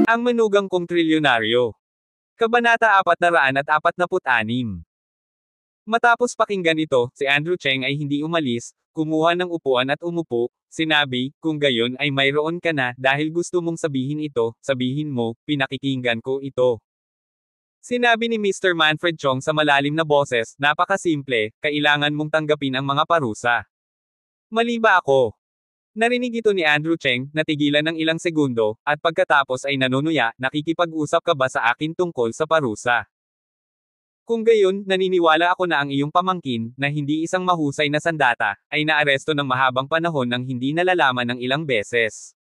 Ang manugang kong trilyonaryo. Kabanata 446. Matapos pakinggan ito, si Andrew Cheng ay hindi umalis, kumuha ng upuan at umupo, sinabi, kung gayon ay mayroon ka na, dahil gusto mong sabihin ito, sabihin mo, pinakikinggan ko ito. Sinabi ni Mr. Manfred Chong sa malalim na boses, napakasimple, kailangan mong tanggapin ang mga parusa. Mali ba ako? Narinig ito ni Andrew Cheng, natigilan ng ilang segundo, at pagkatapos ay nanunuya, nakikipag-usap ka ba sa akin tungkol sa parusa? Kung gayon, naniniwala ako na ang iyong pamangkin, na hindi isang mahusay na sandata, ay naaresto ng mahabang panahon nang hindi nalalaman ng ilang beses.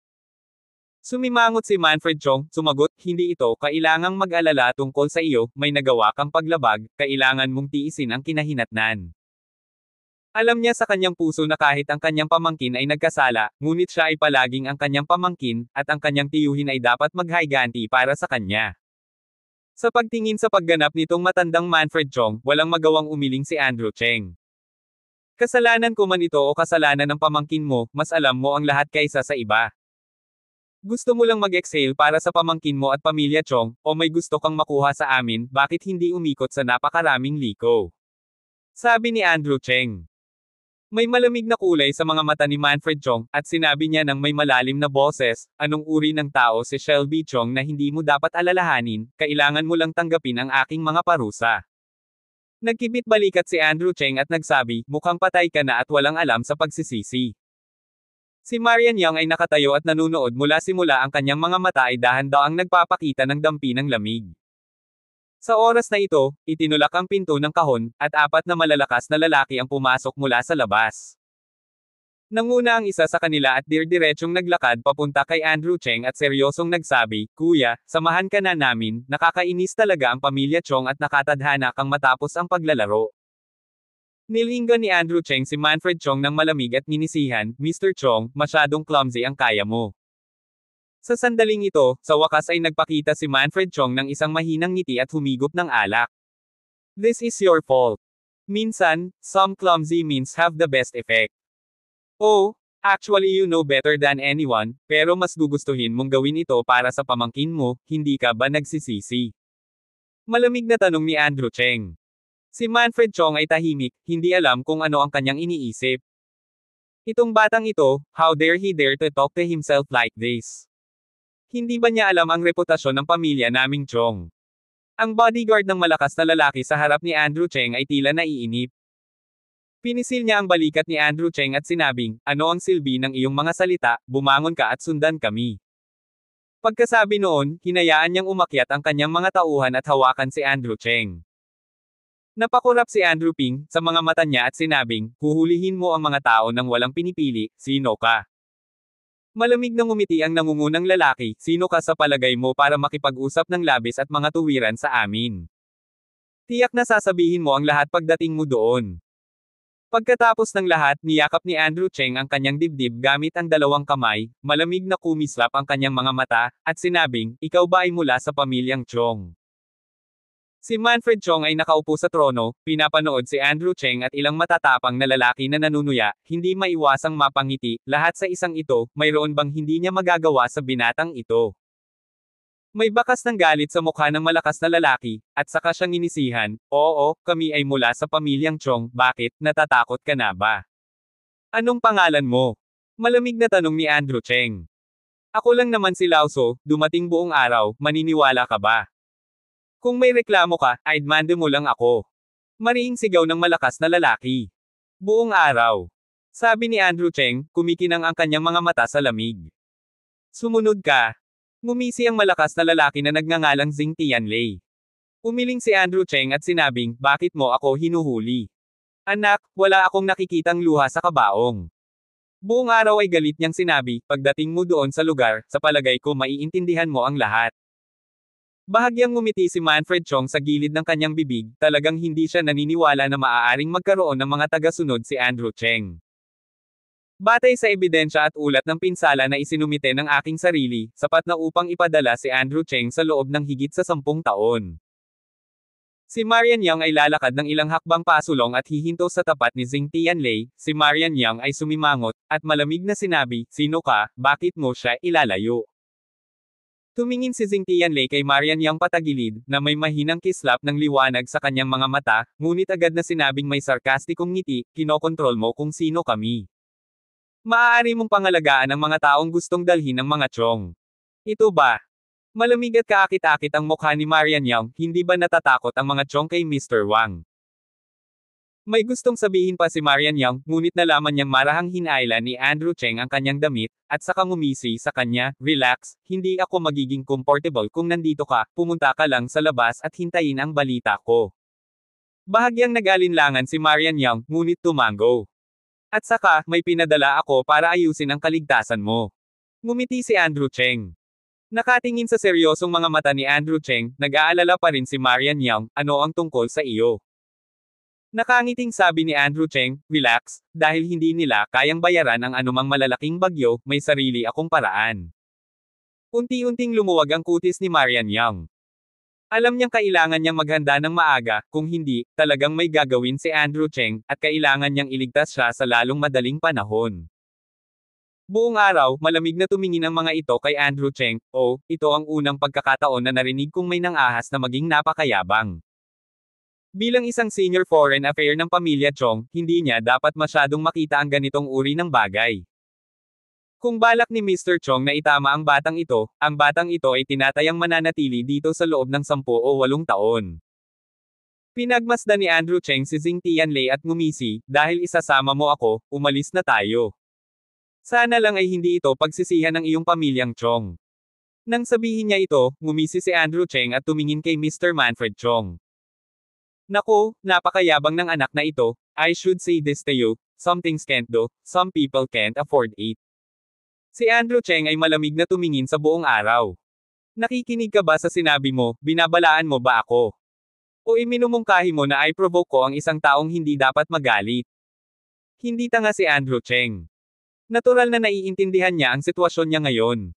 Sumimangot si Manfred Chong, sumagot, hindi ito, kailangang mag-alala tungkol sa iyo, may nagawa kang paglabag, kailangan mong tiisin ang kinahinatnan. Alam niya sa kanyang puso na kahit ang kanyang pamangkin ay nagkasala, ngunit siya ay palaging ang kanyang pamangkin, at ang kanyang tiyuhin ay dapat maghayganti para sa kanya. Sa pagtingin sa pagganap nitong matandang Manfred Chong, walang magawang umiling si Andrew Cheng. Kasalanan ko man ito o kasalanan ng pamangkin mo, mas alam mo ang lahat kaysa sa iba. Gusto mo lang mag-exhale para sa pamangkin mo at pamilya Chong, o may gusto kang makuha sa amin, bakit hindi umikot sa napakaraming liko? Sabi ni Andrew Cheng. May malamig na kulay sa mga mata ni Manfred Chong, at sinabi niya ng may malalim na boses, anong uri ng tao si Shelby Chong na hindi mo dapat alalahanin, kailangan mo lang tanggapin ang aking mga parusa. Nagkibit balikat si Andrew Cheng at nagsabi, mukhang patay ka na at walang alam sa pagsisisi. Si Marian Yang ay nakatayo at nanunood mula simula ang kanyang mga mata ay dahan-daang nagpapakita ng dampi ng lamig. Sa oras na ito, itinulak ang pinto ng kahon, at apat na malalakas na lalaki ang pumasok mula sa labas. Nanguna ang isa sa kanila at dirdiretsong naglakad papunta kay Andrew Cheng at seryosong nagsabi, Kuya, samahan ka na namin, nakakainis talaga ang pamilya Chong at nakatadhana kang matapos ang paglalaro. Nilinggan ni Andrew Cheng si Manfred Chong ng malamig at ninisihan, Mr. Chong, masyadong clumsy ang kaya mo. Sa sandaling ito, sa wakas ay nagpakita si Manfred Chong ng isang mahinang ngiti at humigop ng alak. This is your fault. Minsan, some clumsy means have the best effect. Oh, actually you know better than anyone, pero mas gugustuhin mong gawin ito para sa pamangkin mo, hindi ka ba nagsisisi? Malamig na tanong ni Andrew Cheng. Si Manfred Chong ay tahimik, hindi alam kung ano ang kanyang iniisip. Itong batang ito, how dare he dare to talk to himself like this? Hindi ba niya alam ang reputasyon ng pamilya naming Chong? Ang bodyguard ng malakas na lalaki sa harap ni Andrew Cheng ay tila naiinip. Pinisil niya ang balikat ni Andrew Cheng at sinabing, ano ang silbi ng iyong mga salita, bumangon ka at sundan kami. Pagkasabi noon, hinayaan niyang umakyat ang kanyang mga tauhan at hawakan si Andrew Cheng. Napakurap si Andrew Ping sa mga mata niya at sinabing, huhulihin mo ang mga tao nang walang pinipili, sino ka? Malamig na ngumiti ang nangungunang lalaki, sino ka sa palagay mo para makipag-usap ng labis at mga tuwiran sa amin? Tiyak na sasabihin mo ang lahat pagdating mo doon. Pagkatapos ng lahat, niyakap ni Andrew Cheng ang kanyang dibdib gamit ang dalawang kamay, malamig na kumislap ang kanyang mga mata, at sinabing, ikaw ba ay mula sa pamilyang Chong? Si Manfred Chong ay nakaupo sa trono, pinapanood si Andrew Cheng at ilang matatapang na lalaki na nanunuya, hindi maiwasang mapangiti, lahat sa isang ito, mayroon bang hindi niya magagawa sa binatang ito? May bakas ng galit sa mukha ng malakas na lalaki, at saka siyang inisihan, oo, kami ay mula sa pamilyang Chong, bakit, natatakot ka na ba? Anong pangalan mo? Malamig na tanong ni Andrew Cheng. Ako lang naman si Lauso, dumating buong araw, maniniwala ka ba? Kung may reklamo ka, I'd mande mo lang ako. Mariing sigaw ng malakas na lalaki. Buong araw. Sabi ni Andrew Cheng, kumikinang ang kanyang mga mata sa lamig. Sumunod ka. Ngumisi ang malakas na lalaki na nagngangalang Xing Tianlei. Umiling si Andrew Cheng at sinabing, bakit mo ako hinuhuli? Anak, wala akong nakikitang luha sa kabaong. Buong araw ay galit niyang sinabi, pagdating mo doon sa lugar, sa palagay ko maiintindihan mo ang lahat. Bahagyang ngumiti si Manfred Chong sa gilid ng kanyang bibig, talagang hindi siya naniniwala na maaaring magkaroon ng mga tagasunod si Andrew Cheng. Batay sa ebidensya at ulat ng pinsala na isinumite ng aking sarili, sapat na upang ipadala si Andrew Cheng sa loob ng higit sa 10 taon. Si Marian Yang ay lalakad ng ilang hakbang pasulong at hihinto sa tapat ni Xing Tianlei, si Marian Yang ay sumimangot, at malamig na sinabi, sino ka, bakit mo siya ilalayo? Tumingin si Jing Tianlei kay Marian Yang patagilid, na may mahinang kislap ng liwanag sa kanyang mga mata, ngunit agad na sinabing may sarkastikong ngiti, kinokontrol mo kung sino kami. Maaari mong pangalagaan ang mga taong gustong dalhin ng mga Chong. Ito ba? Malamig at kaakit-akit ang mukha ni Marian Yang, hindi ba natatakot ang mga Chong kay Mr. Wang? May gustong sabihin pa si Marian Yang, ngunit nalaman niyang marahang hinailan ni Andrew Cheng ang kanyang damit, at saka ngumisi sa kanya, relax, hindi ako magiging comfortable kung nandito ka, pumunta ka lang sa labas at hintayin ang balita ko. Bahagyang nag-alinlangan si Marian Yang, ngunit tumango. At saka, may pinadala ako para ayusin ang kaligtasan mo. Ngumiti si Andrew Cheng. Nakatingin sa seryosong mga mata ni Andrew Cheng, nag-aalala pa rin si Marian Yang, ano ang tungkol sa iyo? Nakangiting sabi ni Andrew Cheng, relax, dahil hindi nila kayang bayaran ang anumang malalaking bagyo, may sarili akong paraan. Unti-unting lumuwag ang kutis ni Marian Yang. Alam niyang kailangan niyang maghanda ng maaga, kung hindi, talagang may gagawin si Andrew Cheng, at kailangan niyang iligtas siya sa lalong madaling panahon. Buong araw, malamig na tumingin ang mga ito kay Andrew Cheng, ito ang unang pagkakataon na narinig kong may nang-ahas na maging napakayabang. Bilang isang senior foreign affair ng pamilya Chong, hindi niya dapat masyadong makita ang ganitong uri ng bagay. Kung balak ni Mr. Chong na itama ang batang ito ay tinatayang mananatili dito sa loob ng 10 o 8 taon. Pinagmasdan ni Andrew Cheng si Jing Tianlei at ngumisi, dahil isasama mo ako, umalis na tayo. Sana lang ay hindi ito pagsisihan ng iyong pamilyang Chong. Nang sabihin niya ito, ngumisi si Andrew Cheng at tumingin kay Mr. Manfred Chong. Naku, napakayabang ng anak na ito, I should say this to you, some things can't do, some people can't afford it. Si Andrew Cheng ay malamig na tumingin sa buong araw. Nakikinig ka ba sa sinabi mo, binabalaan mo ba ako? O iminumungkahi mo na i-provoke ko ang isang taong hindi dapat magalit? Hindi tanga si Andrew Cheng. Natural na naiintindihan niya ang sitwasyon niya ngayon.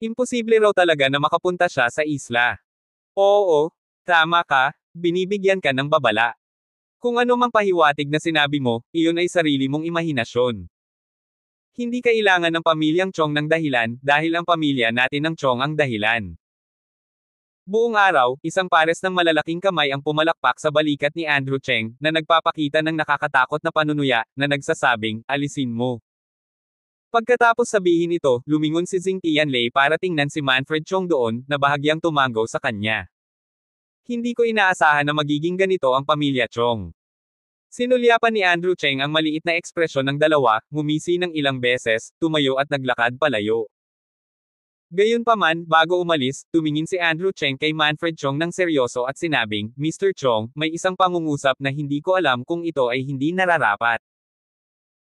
Imposible raw talaga na makapunta siya sa isla. Oo, tama ka. Binibigyan ka ng babala. Kung ano mang pahiwatig na sinabi mo, iyon ay sarili mong imahinasyon. Hindi kailangan ng pamilyang Chong ng dahilan, dahil ang pamilya natin ng Chong ang dahilan. Buong araw, isang pares ng malalaking kamay ang pumalakpak sa balikat ni Andrew Cheng, na nagpapakita ng nakakatakot na panunuya, na nagsasabing, alisin mo. Pagkatapos sabihin ito, lumingon si Jing Tianlei para tingnan si Manfred Chong doon, na bahagyang tumango sa kanya. Hindi ko inaasahan na magiging ganito ang pamilya Chong. Sinulyapan ni Andrew Cheng ang maliit na ekspresyon ng dalawa, ngumisi ng ilang beses, tumayo at naglakad palayo. Gayunpaman, bago umalis, tumingin si Andrew Cheng kay Manfred Chong ng seryoso at sinabing, Mr. Chong, may isang pangungusap na hindi ko alam kung ito ay hindi nararapat.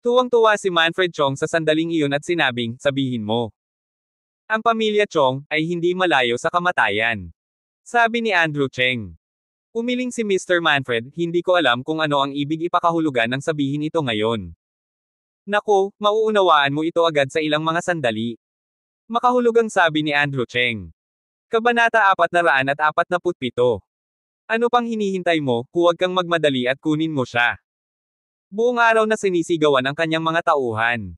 Tuwang-tuwa si Manfred Chong sa sandaling iyon at sinabing, sabihin mo. Ang pamilya Chong ay hindi malayo sa kamatayan. Sabi ni Andrew Cheng. Umiling si Mr. Manfred, hindi ko alam kung ano ang ibig ipakahulugan ng sabihin ito ngayon. Naku, mauunawaan mo ito agad sa ilang mga sandali. Makahulugang sabi ni Andrew Cheng. Kabanata 447. Ano pang hinihintay mo, huwag kang magmadali at kunin mo siya. Buong araw na sinisigawan ang kanyang mga tauhan.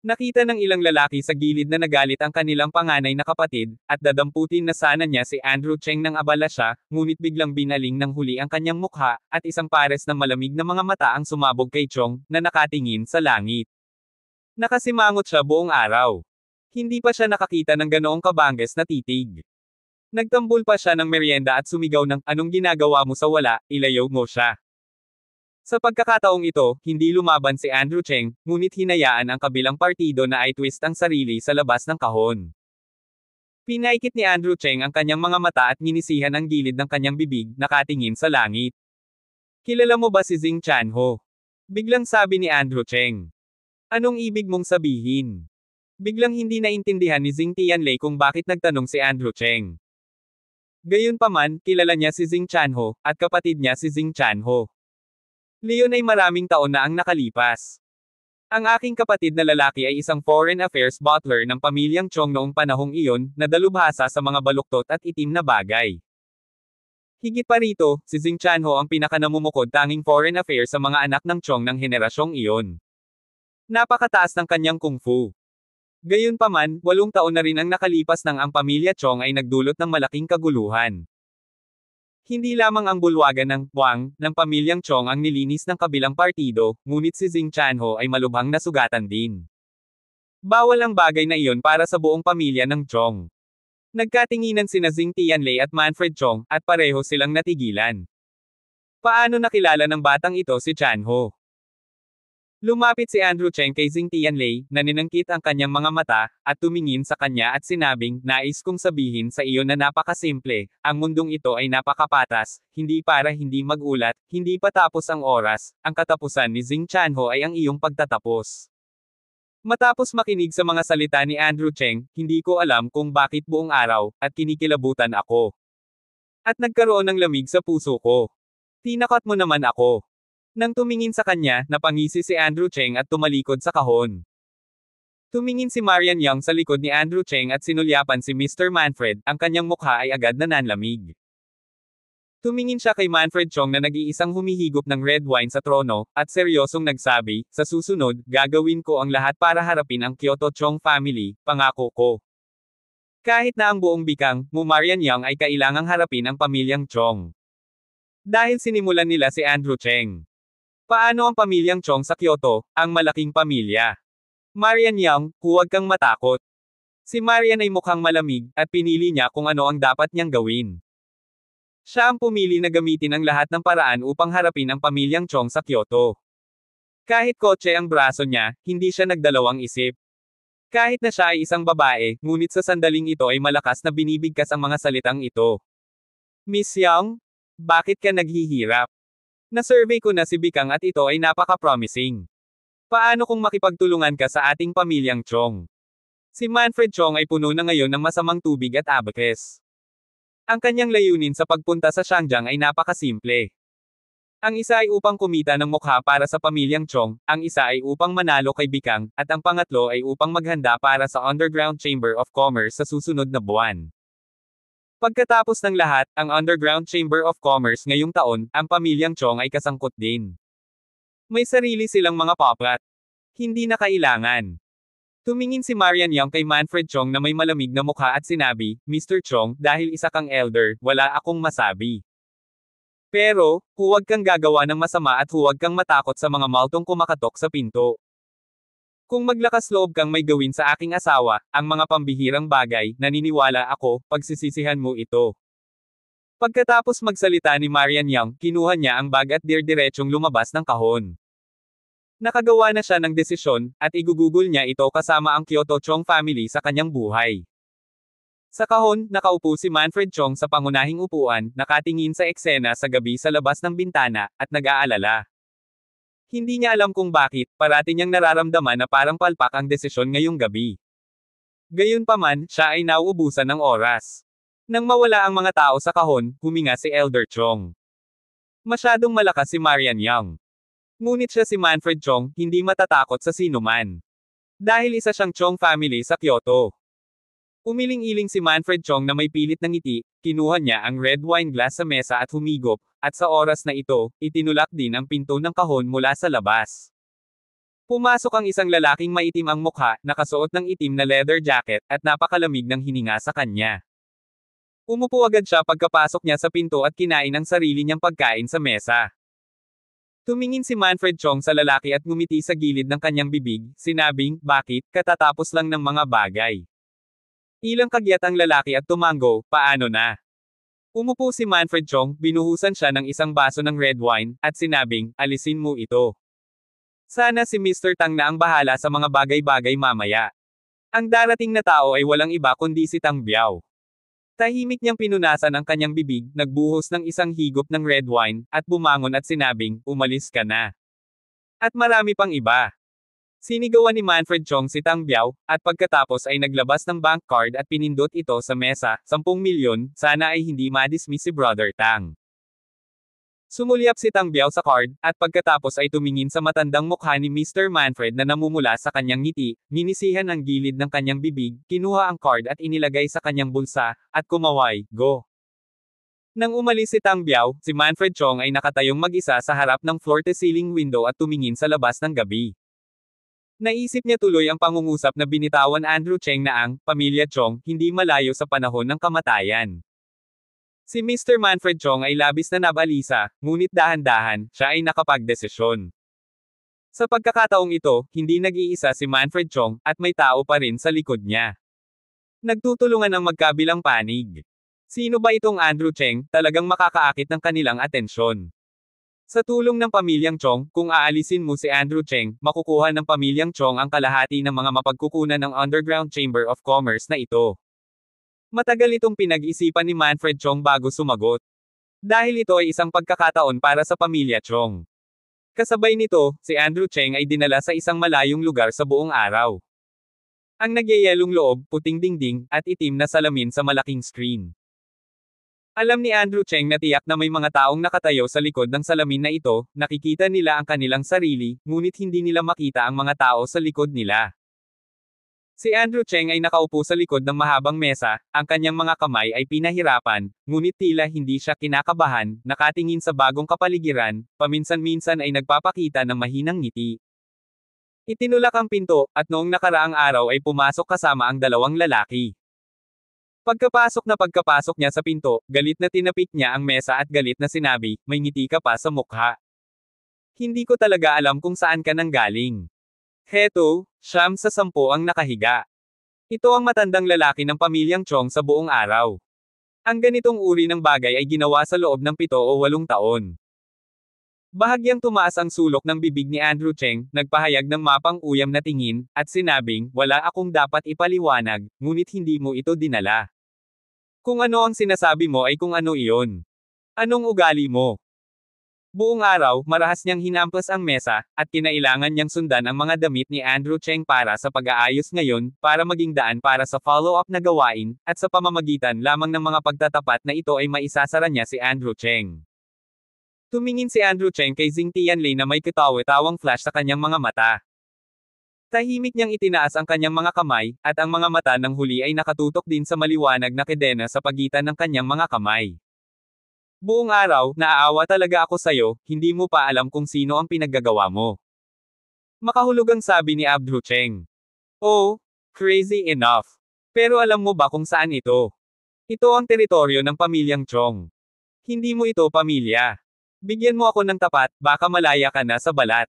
Nakita ng ilang lalaki sa gilid na nagalit ang kanilang panganay na kapatid, at dadamputin na sana niya si Andrew Cheng nang abala siya, ngunit biglang binaling ng huli ang kanyang mukha, at isang pares ng malamig na mga mata ang sumabog kay Chong, na nakatingin sa langit. Nakasimangot siya buong araw. Hindi pa siya nakakita ng ganoong kabangges na titig. Nagtambol pa siya ng merienda at sumigaw ng, anong ginagawa mo sa wala, ilayaw mo siya. Sa pagkakataong ito, hindi lumaban si Andrew Cheng, ngunit hinayaan ang kabilang partido na i-twist ang sarili sa labas ng kahon. Pinaikit ni Andrew Cheng ang kanyang mga mata at nginisihan ang gilid ng kanyang bibig, nakatingin sa langit. Kilala mo ba si Jing Chanho? Biglang sabi ni Andrew Cheng. Anong ibig mong sabihin? Biglang hindi naintindihan ni Jing Tianlei kung bakit nagtanong si Andrew Cheng. Gayunpaman, kilala niya si Jing Chanho, at kapatid niya si Jing Chanho. Leon ay maraming taon na ang nakalipas. Ang aking kapatid na lalaki ay isang foreign affairs butler ng pamilyang Chong noong panahong iyon, na dalubhasa sa mga baluktot at itim na bagay. Higit pa rito, si Jing Chanho ang pinakanamumukod tanging foreign affairs sa mga anak ng Chong ng henerasyong iyon. Napakataas ng kanyang kung fu. Gayunpaman, 8 taon na rin ang nakalipas nang ang pamilya Chong ay nagdulot ng malaking kaguluhan. Hindi lamang ang bulwagan ng Wang ng pamilyang Chong ang nilinis ng kabilang partido, ngunit si Xing Chanho ay malubhang nasugatan din. Bawal ang bagay na iyon para sa buong pamilya ng Chong. Nagkatinginan sina Xing Tianlei at Manfred Chong, at pareho silang natigilan. Paano nakilala ng batang ito si Chanho? Lumapit si Andrew Cheng kay Xing Tianlei, na ninangkit ang kanyang mga mata, at tumingin sa kanya at sinabing, nais kong sabihin sa iyo na napakasimple, ang mundong ito ay napakapatas, hindi para hindi magulat, hindi pa tapos ang oras, ang katapusan ni Xing Chanho ay ang iyong pagtatapos. Matapos makinig sa mga salita ni Andrew Cheng, hindi ko alam kung bakit buong araw, at kinikilabutan ako. At nagkaroon ng lamig sa puso ko. Tinakot mo naman ako. Nang tumingin sa kanya, napangisi si Andrew Cheng at tumalikod sa kahon. Tumingin si Marian Young sa likod ni Andrew Cheng at sinulyapan si Mr. Manfred, ang kanyang mukha ay agad na nanlamig. Tumingin siya kay Manfred Chong na nag-iisang humihigop ng red wine sa trono, at seryosong nagsabi, sa susunod, gagawin ko ang lahat para harapin ang Kyoto Chong family, pangako ko. Kahit na ang buong bikang, Marian Young ay kailangang harapin ang pamilyang Chong. Dahil sinimulan nila si Andrew Cheng. Paano ang pamilyang Chong sa Kyoto, ang malaking pamilya? Marian Young, huwag kang matakot. Si Marian ay mukhang malamig, at pinili niya kung ano ang dapat niyang gawin. Siya ang pumili na gamitin ang lahat ng paraan upang harapin ang pamilyang Chong sa Kyoto. Kahit kotse ang braso niya, hindi siya nagdalawang isip. Kahit na siya ay isang babae, ngunit sa sandaling ito ay malakas na binibigkas ang mga salitang ito. Miss Young? Bakit ka naghihirap? Na-survey ko na si Bikang at ito ay napaka-promising. Paano kung makipagtulungan ka sa ating pamilyang Chong? Si Manfred Chong ay puno na ngayon ng masamang tubig at abakes. Ang kanyang layunin sa pagpunta sa Xiangjiang ay napakasimple. Ang isa ay upang kumita ng mukha para sa pamilyang Chong, ang isa ay upang manalo kay Bikang, at ang pangatlo ay upang maghanda para sa Underground Chamber of Commerce sa susunod na buwan. Pagkatapos ng lahat, ang Underground Chamber of Commerce ngayong taon, ang pamilyang Chong ay kasangkot din. May sarili silang mga puppet. Hindi na kailangan. Tumingin si Marian Young kay Manfred Chong na may malamig na mukha at sinabi, Mr. Chong, dahil isa kang elder, wala akong masabi. Pero, huwag kang gagawa ng masama at huwag kang matakot sa mga multong kumakatok sa pinto. Kung maglakas loob kang may gawin sa aking asawa, ang mga pambihirang bagay, naniniwala ako, pagsisisihan mo ito. Pagkatapos magsalita ni Marian Young, kinuha niya ang bag at dirdiretsong lumabas ng kahon. Nakagawa na siya ng desisyon, at igugugol niya ito kasama ang Kyoto Chong family sa kanyang buhay. Sa kahon, nakaupo si Manfred Chong sa pangunahing upuan, nakatingin sa eksena sa gabi sa labas ng bintana, at nag-aalala. Hindi niya alam kung bakit, parati niyang nararamdaman na parang palpak ang desisyon ngayong gabi. Gayunpaman, siya ay nauubusan ng oras. Nang mawala ang mga tao sa kahon, huminga si Elder Chong. Masyadong malakas si Marian Young. Ngunit siya si Manfred Chong, hindi matatakot sa sinuman. Dahil isa siyang Chong family sa Kyoto. Umiling-iling si Manfred Chong na may pilit ng ngiti, kinuha niya ang red wine glass sa mesa at humigop, at sa oras na ito, itinulak din ang pinto ng kahon mula sa labas. Pumasok ang isang lalaking maitim ang mukha, nakasuot ng itim na leather jacket, at napakalamig ng hininga sa kanya. Umupo agad siya pagkapasok niya sa pinto at kinain ang sarili niyang pagkain sa mesa. Tumingin si Manfred Chong sa lalaki at ngumiti sa gilid ng kanyang bibig, sinabing, bakit, katatapos lang ng mga bagay. Ilang kagyat ang lalaki at tumango, paano na? Umupo si Manfred Chong, binuhusan siya ng isang baso ng red wine, at sinabing, alisin mo ito. Sana si Mr. Tang na ang bahala sa mga bagay-bagay mamaya. Ang darating na tao ay walang iba kundi si Tang Biao. Tahimik niyang pinunasan ang kanyang bibig, nagbuhos ng isang higop ng red wine, at bumangon at sinabing, umalis ka na. At marami pang iba. Sinigawan ni Manfred Chong si Tang Biao, at pagkatapos ay naglabas ng bank card at pinindot ito sa mesa, 10 milyon, sana ay hindi madismiss si Brother Tang. Sumulyap si Tang Biao sa card, at pagkatapos ay tumingin sa matandang mukha ni Mr. Manfred na namumula sa kanyang ngiti, ninisihan ang gilid ng kanyang bibig, kinuha ang card at inilagay sa kanyang bulsa, at kumaway, go. Nang umalis si Tang Biao, si Manfred Chong ay nakatayong mag-isa sa harap ng floor-to-ceiling window at tumingin sa labas ng gabi. Naisip niya tuloy ang pangungusap na binitawan Andrew Cheng na ang pamilya Chong hindi malayo sa panahon ng kamatayan. Si Mr. Manfred Chong ay labis na nabalisa, ngunit dahan-dahan, siya ay nakapagdesisyon. Sa pagkakataong ito, hindi nag-iisa si Manfred Chong, at may tao pa rin sa likod niya. Nagtutulungan ang magkabilang panig. Sino ba itong Andrew Cheng, talagang makakaakit ng kanilang atensyon? Sa tulong ng pamilyang Chong, kung aalisin mo si Andrew Cheng, makukuha ng pamilyang Chong ang kalahati ng mga mapagkukunan ng Underground Chamber of Commerce na ito. Matagal itong pinag-isipan ni Manfred Chong bago sumagot. Dahil ito ay isang pagkakataon para sa pamilya Chong. Kasabay nito, si Andrew Cheng ay dinala sa isang malayong lugar sa buong araw. Ang nagyayelong loob, puting dingding, at itim na salamin sa malaking screen. Alam ni Andrew Cheng na tiyak na may mga taong nakatayo sa likod ng salamin na ito, nakikita nila ang kanilang sarili, ngunit hindi nila makita ang mga tao sa likod nila. Si Andrew Cheng ay nakaupo sa likod ng mahabang mesa, ang kanyang mga kamay ay pinahirapan, ngunit tila hindi siya kinakabahan, nakatingin sa bagong kapaligiran, paminsan-minsan ay nagpapakita ng mahinang ngiti. Itinulak ang pinto, at noong nakaraang araw ay pumasok kasama ang dalawang lalaki. Pagkapasok niya sa pinto, galit na tinapik niya ang mesa at galit na sinabi, may ngiti ka pa sa mukha. Hindi ko talaga alam kung saan ka nanggaling. Heto, 9 sa 10 ang nakahiga. Ito ang matandang lalaki ng pamilyang Chong sa buong araw. Ang ganitong uri ng bagay ay ginawa sa loob ng 7 o 8 taon. Bahagyang tumaas ang sulok ng bibig ni Andrew Cheng, nagpahayag ng mapang-uyam na tingin, at sinabing, wala akong dapat ipaliwanag, ngunit hindi mo ito dinala. Kung ano ang sinasabi mo ay kung ano iyon. Anong ugali mo? Buong araw, marahas niyang hinampas ang mesa, at kinailangan niyang sundan ang mga damit ni Andrew Cheng para sa pag-aayos ngayon, para maging daan para sa follow-up na gawain, at sa pamamagitan lamang ng mga pagtatapat na ito ay maisasara niya si Andrew Cheng. Tumingin si Andrew Cheng kay Jing Tianlei na may katawa-tawang flash sa kanyang mga mata. Tahimik niyang itinaas ang kanyang mga kamay, at ang mga mata ng huli ay nakatutok din sa maliwanag na kedena sa pagitan ng kanyang mga kamay. Buong araw, naaawa talaga ako sa'yo, hindi mo pa alam kung sino ang pinaggagawa mo. Makahulugang sabi ni Andrew Cheng. Oh, crazy enough. Pero alam mo ba kung saan ito? Ito ang teritoryo ng pamilyang Chong. Hindi mo ito pamilya. Bigyan mo ako ng tapat, baka malaya ka na sa balat.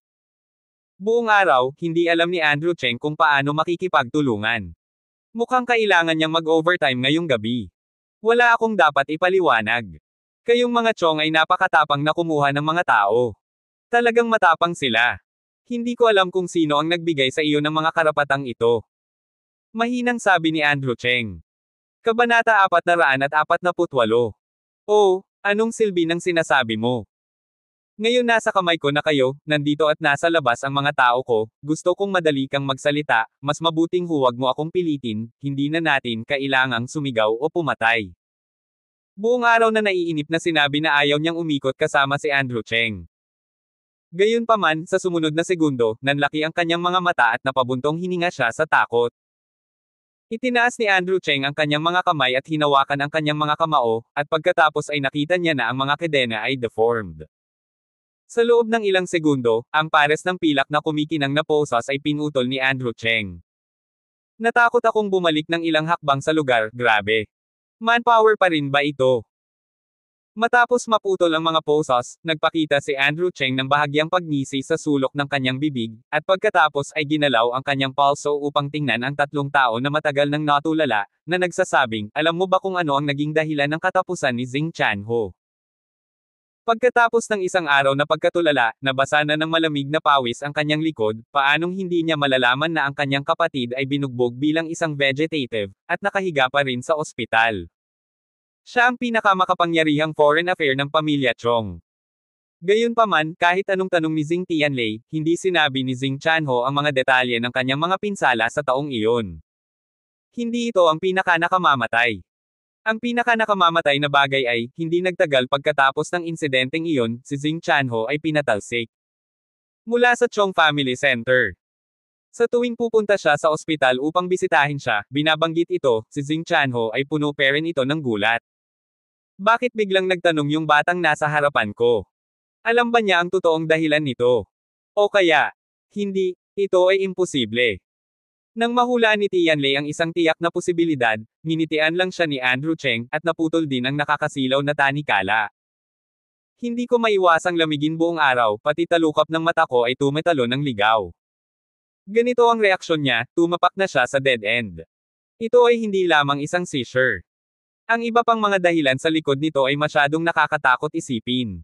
Buong araw, hindi alam ni Andrew Cheng kung paano makikipagtulungan. Mukhang kailangan niyang mag-overtime ngayong gabi. Wala akong dapat ipaliwanag. Kayong mga Chong ay napakatapang na kumuha ng mga tao. Talagang matapang sila. Hindi ko alam kung sino ang nagbigay sa iyo ng mga karapatang ito. Mahinang sabi ni Andrew Cheng. Kabanata 448. Oh, anong silbi ng sinasabi mo? Ngayon nasa kamay ko na kayo, nandito at nasa labas ang mga tao ko, gusto kong madali kang magsalita, mas mabuting huwag mo akong pilitin, hindi na natin kailangang sumigaw o pumatay. Buong araw na naiinip na sinabi na ayaw niyang umikot kasama si Andrew Cheng. Gayunpaman, sa sumunod na segundo, nanlaki ang kanyang mga mata at napabuntong hininga siya sa takot. Itinaas ni Andrew Cheng ang kanyang mga kamay at hinawakan ang kanyang mga kamao, at pagkatapos ay nakita niya na ang mga kedena ay deformed. Sa loob ng ilang segundo, ang pares ng pilak na kumikinang na posas ay pinutol ni Andrew Cheng. Natakot akong bumalik ng ilang hakbang sa lugar, grabe. Manpower pa rin ba ito? Matapos maputol ang mga posas, nagpakita si Andrew Cheng ng bahagyang pagngisi sa sulok ng kanyang bibig, at pagkatapos ay ginalaw ang kanyang palso upang tingnan ang 3 tao na matagal nang natulala, na nagsasabing, alam mo ba kung ano ang naging dahilan ng katapusan ni Jing Chanho? Pagkatapos ng isang araw na pagkatulala, nabasa na ng malamig na pawis ang kanyang likod, paanong hindi niya malalaman na ang kanyang kapatid ay binugbog bilang isang vegetative, at nakahiga pa rin sa ospital. Siya ang pinakamakapangyarihang foreign affair ng pamilya Chong. Gayunpaman, kahit anong tanong ni Jing Tianlei, hindi sinabi ni Jing Chanho ang mga detalye ng kanyang mga pinsala sa taong iyon. Hindi ito ang pinaka-nakamamatay. Ang pinaka-nakamamatay na bagay ay, hindi nagtagal pagkatapos ng insidenteng iyon, si Jing Chanho ay pinatalsik. Mula sa Chong Family Center. Sa tuwing pupunta siya sa ospital upang bisitahin siya, binabanggit ito, si Jing Chanho ay puno pa rin ito ng gulat. Bakit biglang nagtanong yung batang nasa harapan ko? Alam ba niya ang totoong dahilan nito? O kaya, hindi, Ito ay imposible. Nang mahulaan ni Tianlei ang isang tiyak na posibilidad, nginitian lang siya ni Andrew Cheng, at naputol din ang nakakasilaw na tanikala. Hindi ko maiwasang lamigin buong araw, pati talukap ng mata ko ay tumatalo ng ligaw. Ganito ang reaksyon niya, tumapak na siya sa dead end. Ito ay hindi lamang isang seizure. Ang iba pang mga dahilan sa likod nito ay masyadong nakakatakot isipin.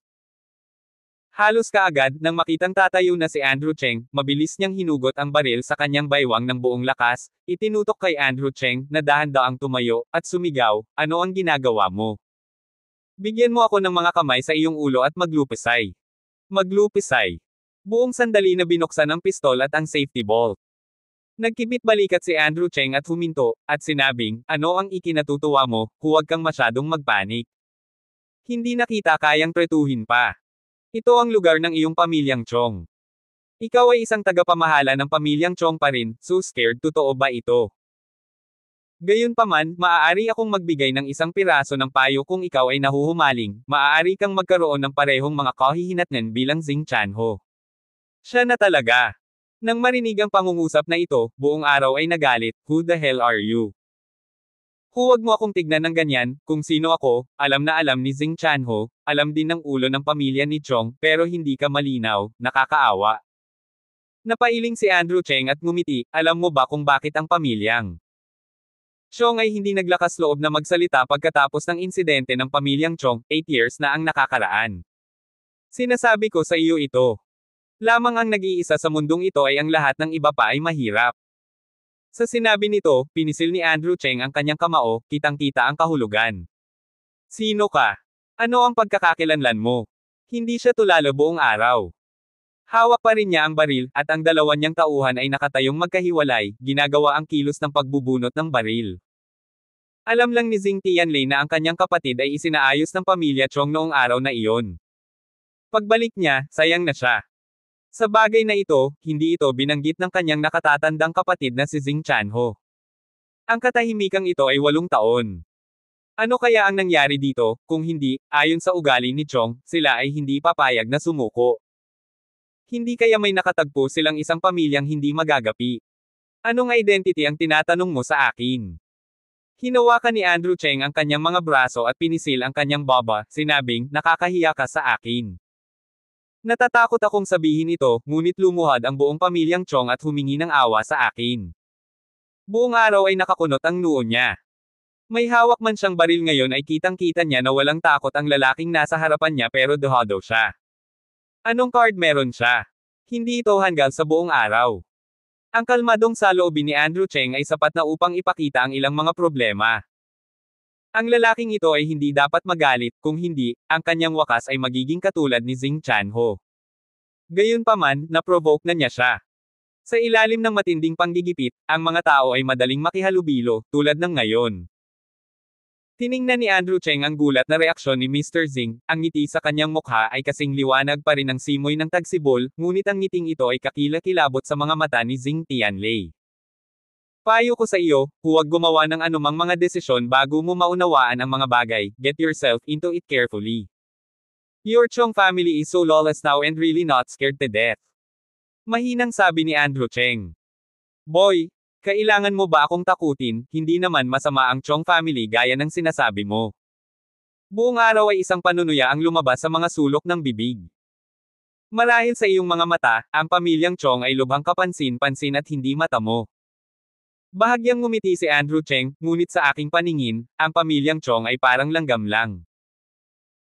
Halos kaagad, nang makitang tatayo na si Andrew Cheng, mabilis niyang hinugot ang baril sa kanyang baywang ng buong lakas, itinutok kay Andrew Cheng, na dahan-daang tumayo, at sumigaw, "Ano ang ginagawa mo? Bigyan mo ako ng mga kamay sa iyong ulo at maglupisay." Maglupisay. Buong sandali na binuksan ang pistol at ang safety bolt. Nagkibit balikat si Andrew Cheng at huminto, at sinabing, "Ano ang ikinatutuwa mo, huwag kang masyadong magpanik. Hindi na kita kayang tretuhin pa. Ito ang lugar ng iyong pamilyang Chong. Ikaw ay isang tagapamahala ng pamilyang Chong pa rin, so scared, totoo ba ito? Gayunpaman, maaari akong magbigay ng isang piraso ng payo kung ikaw ay nahuhumaling, maaari kang magkaroon ng parehong mga kahihinatnan bilang Xing Chanho." Siya na talaga. Nang marinig ang pangungusap na ito, buong araw ay nagalit, "Who the hell are you? Huwag mo akong tignan ng ganyan, kung sino ako, alam na alam ni Xing Chanho, alam din ng ulo ng pamilya ni Chong, pero hindi ka malinaw, nakakaawa." Napailing si Andrew Cheng at ngumiti, "Alam mo ba kung bakit ang pamilyang Chong ay hindi naglakas loob na magsalita pagkatapos ng insidente ng pamilyang Chong, 8 years na ang nakakaraan? Sinasabi ko sa iyo ito. Lamang ang nag-iisa sa mundong ito ay ang lahat ng iba pa ay mahirap." Sa sinabi nito, pinisil ni Andrew Cheng ang kanyang kamao, kitang-kita ang kahulugan. "Sino ka? Ano ang pagkakakilanlan mo?" Hindi siya tulalo buong araw. Hawak pa rin niya ang baril, at ang dalawa niyang tauhan ay nakatayong magkahiwalay, ginagawa ang kilos ng pagbubunot ng baril. Alam lang ni Xing Tianlei na ang kanyang kapatid ay isinaayos ng pamilya Chong noong araw na iyon. Pagbalik niya, sayang na siya. Sa bagay na ito, hindi ito binanggit ng kanyang nakatatandang kapatid na si Xing Chanho. Ang katahimikang ito ay 8 taon. Ano kaya ang nangyari dito, kung hindi, ayon sa ugali ni Chong, sila ay hindi papayag na sumuko? Hindi kaya may nakatagpo silang isang pamilyang hindi magagapi? Anong identity ang tinatanong mo sa akin? Hinawakan ni Andrew Cheng ang kanyang mga braso at pinisil ang kanyang baba, sinabing, "Nakakahiya ka sa akin." Natatakot akong sabihin ito, ngunit lumuhad ang buong pamilyang Chong at humingi ng awa sa akin. Buong araw ay nakakunot ang noo niya. May hawak man siyang baril ngayon ay kitang-kita niya na walang takot ang lalaking nasa harapan niya, pero dehado siya. Anong card meron siya? Hindi ito hanggang sa buong araw. Ang kalmadong saloobin ni Andrew Cheng ay sapat na upang ipakita ang ilang mga problema. Ang lalaking ito ay hindi dapat magalit, kung hindi, ang kanyang wakas ay magiging katulad ni Xing Chanho. Gayunpaman, na-provoke na niya siya. Sa ilalim ng matinding panggigipit, ang mga tao ay madaling makihalubilo, tulad ng ngayon. Tiningnan ni Andrew Cheng ang gulat na reaksyon ni Mr. Xing, ang ngiti sa kanyang mukha ay kasing liwanag pa rin ng simoy ng tagsibol, ngunit ang ngiting ito ay kakilakilabot sa mga mata ni Xing Tianlei. "Payo ko sa iyo, huwag gumawa ng anumang mga desisyon bago mo maunawaan ang mga bagay, get yourself into it carefully. Your Chong family is so lawless now and really not scared to death." Mahinang sabi ni Andrew Cheng. "Boy, kailangan mo ba akong takutin, hindi naman masama ang Chong family gaya ng sinasabi mo." Buong araw ay isang panunuya ang lumabas sa mga sulok ng bibig. "Marahil sa iyong mga mata, ang pamilyang Chong ay lubhang kapansin-pansin at hindi mata mo." Bahagyang ngumiti si Andrew Cheng, ngunit sa aking paningin, ang pamilyang Chong ay parang langgam lang.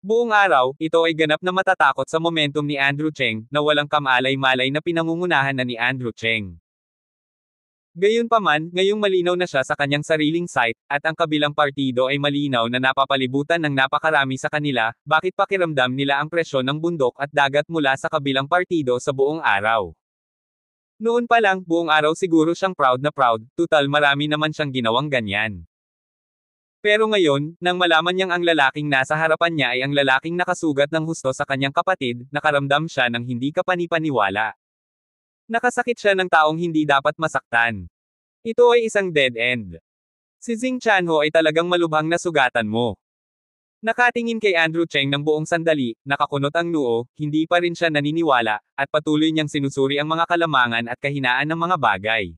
Buong araw, ito ay ganap na matatakot sa momentum ni Andrew Cheng, na walang kamalay-malay na pinangungunahan na ni Andrew Cheng. Gayunpaman, ngayong malinaw na siya sa kanyang sariling sight, at ang kabilang partido ay malinaw na napapalibutan ng napakarami sa kanila, bakit pakiramdam nila ang presyon ng bundok at dagat mula sa kabilang partido sa buong araw. Noon pa lang, buong araw siguro siyang proud na proud, tutal marami naman siyang ginawang ganyan. Pero ngayon, nang malaman niyang ang lalaking nasa harapan niya ay ang lalaking nakasugat ng husto sa kanyang kapatid, nakaramdam siya ng hindi kapani-paniwala. Nakasakit siya ng taong hindi dapat masaktan. Ito ay isang dead end. Si Xing Chanho ay talagang malubhang nasugatan mo. Nakatingin kay Andrew Cheng ng buong sandali, nakakunot ang noo, hindi pa rin siya naniniwala, at patuloy niyang sinusuri ang mga kalamangan at kahinaan ng mga bagay.